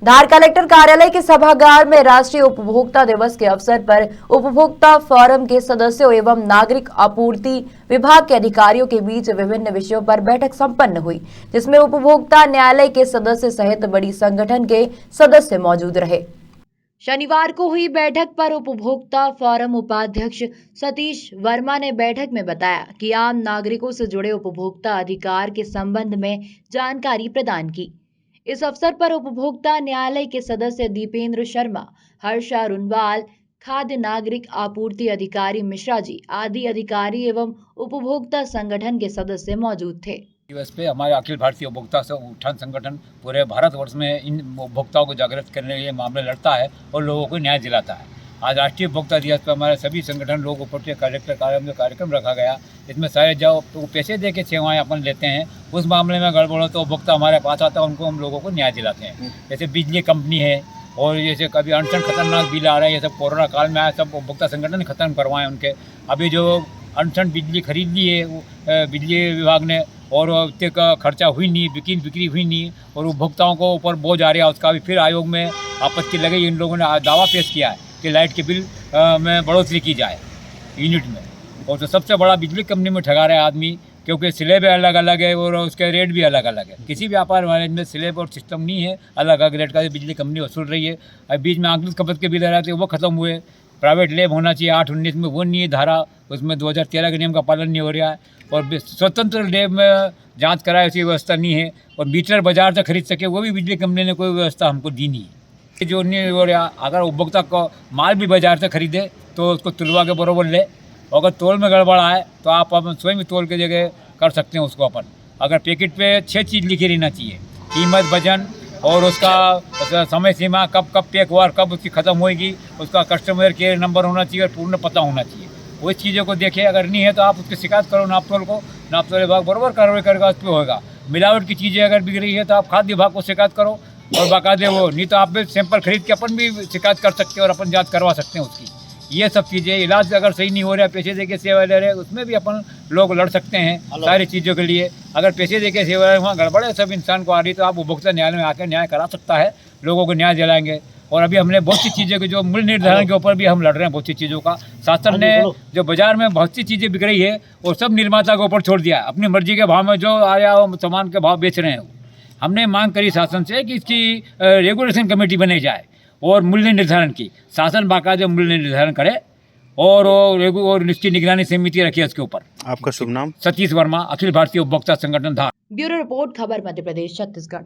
धार collector कार्यालय के सभागार में राष्ट्रीय उपभोक्ता दिवस के अवसर पर उपभोक्ता फोरम के सदस्यों एवं नागरिक आपूर्ति विभाग के अधिकारियों के बीच विभिन्न विषयों पर बैठक संपन्न हुई, जिसमें उपभोक्ता न्यायालय के सदस्य सहित बड़ी संगठन के सदस्य मौजूद रहे। शनिवार को हुई बैठक पर उपभोक्ता फोरम उपाध्यक्ष सतीश वर्मा ने बैठक में बताया कि आम नागरिकों से जुड़े उपभोक्ता अधिकार के संबंध में जानकारी प्रदान की। इस अवसर पर उपभोक्ता न्यायालय के सदस्य दीपेंद्र शर्मा, हर्षा रुनवाल, खाद्य नागरिक आपूर्ति अधिकारी मिश्रा जी आदि अधिकारी एवं उपभोक्ता संगठन के सदस्य मौजूद थे। दिवस पे हमारे अखिल भारतीय उपभोक्ता उत्थान संगठन पूरे भारतवर्ष में इन उपभोक्ताओं को जागृत करने के लिए मामले लड़ता है और लोगों को न्याय दिलाता है। आज राष्ट्रीय उपभोक्ता दिवस पर हमारे सभी संगठन लोग ऊपर कलेक्टर कार्यालय में कार्यक्रम रखा गया। इसमें सारे जो पैसे दे के सेवाएँ अपन लेते हैं, उस मामले में गड़बड़ हो तो उपभोक्ता हमारे पास आता है, उनको हम लोगों को न्याय दिलाते हैं। जैसे बिजली कंपनी है और जैसे कभी अनशन खतरनाक बिल आ रहे हैं, ये सब कोरोना काल में आया, सब उपभोक्ता संगठन खत्म करवाएं उनके। अभी जो अनशन बिजली खरीद ली है बिजली विभाग ने और उतने का खर्चा हुई नहीं, बिक्री हुई नहीं और उपभोक्ताओं को ऊपर बोझ आ रहा है, उसका भी फिर आयोग में आपत्ति लगी। इन लोगों ने दावा पेश किया है कि लाइट के बिल में बढ़ोतरी की जाए यूनिट में, और तो सबसे बड़ा बिजली कंपनी में ठगा रहा है आदमी, क्योंकि स्लैब अलग अलग है और उसके रेट भी अलग अलग है। किसी व्यापार वाणिज्य में स्लैब और सिस्टम नहीं है, अलग अलग रेट का बिजली कंपनी वसूल रही है। अब बीच में आंकलित खपत के बिल आ रहे थे, वो खत्म हुए। प्राइवेट लैब होना चाहिए 8-19 में, वो नहीं है धारा, उसमें 2013 के नियम का पालन नहीं हो रहा है। और स्वतंत्र लैब में जांच कराए ऐसी व्यवस्था नहीं है, और मीटर बाजार से खरीद सके वो भी बिजली कंपनी ने कोई व्यवस्था हमको दी नहीं है। जो नहीं हो रहा, अगर उपभोक्ता को माल भी बाजार से खरीदे तो उसको तुलवा के बराबर ले, अगर तोल में गड़बड़ आए तो आप अपन स्वयं तोल के जगह कर सकते हैं उसको अपन। अगर पैकेट पे 6 चीज़ लिखी रहना चाहिए, कीमत, वजन और उसका समय सीमा, कब पैक हुआ, कब उसकी ख़त्म होएगी, उसका कस्टमर केयर नंबर होना चाहिए और पूर्ण पता होना चाहिए। वो चीज़ों को देखें, अगर नहीं है तो आप उसकी शिकायत करो नापतोल को, नापतोल विभाग बराबर कार्रवाई करेगा, उस पर होगा। मिलावट की चीज़ें अगर बिक रही है तो आप खाद्य विभाग को शिकायत करो और बाकायदे वो, नहीं तो आप भी सैंपल खरीद के अपन भी शिकायत कर सकते हैं और अपन जाँच करवा सकते हैं उसकी। ये सब चीज़ें, इलाज अगर सही नहीं हो रहा है, पैसे दे के सेवा ले रहे हैं, उसमें भी अपन लोग लड़ सकते हैं सारी चीज़ों के लिए। अगर पैसे दे के सेवा वहाँ गड़बड़ है सब इंसान को आ रही, तो आप उपभोक्ता न्यायालय में आकर न्याय करा सकता है, लोगों को न्याय दिलाएंगे। और अभी हमने बहुत सी चीज़ें के जो मूल्य निर्धारण के ऊपर भी हम लड़ रहे हैं, बहुत सी चीज़ों का। शासन ने जो बाजार में बहुत सी चीज़ें बिक रही है और सब निर्माता के ऊपर छोड़ दिया, अपनी मर्जी के भाव में जो आया वो सामान के भाव बेच रहे हैं। हमने मांग करी शासन से कि इसकी रेगुलेशन कमेटी बनाई जाए और मूल्य निर्धारण की, शासन बाकायदे मूल्य निर्धारण करे और इसकी निगरानी समिति रखी है इसके ऊपर। आपका शुभ नाम? सतीश वर्मा, अखिल भारतीय उपभोक्ता संगठन धार। ब्यूरो रिपोर्ट, खबर मध्य प्रदेश, छत्तीसगढ़।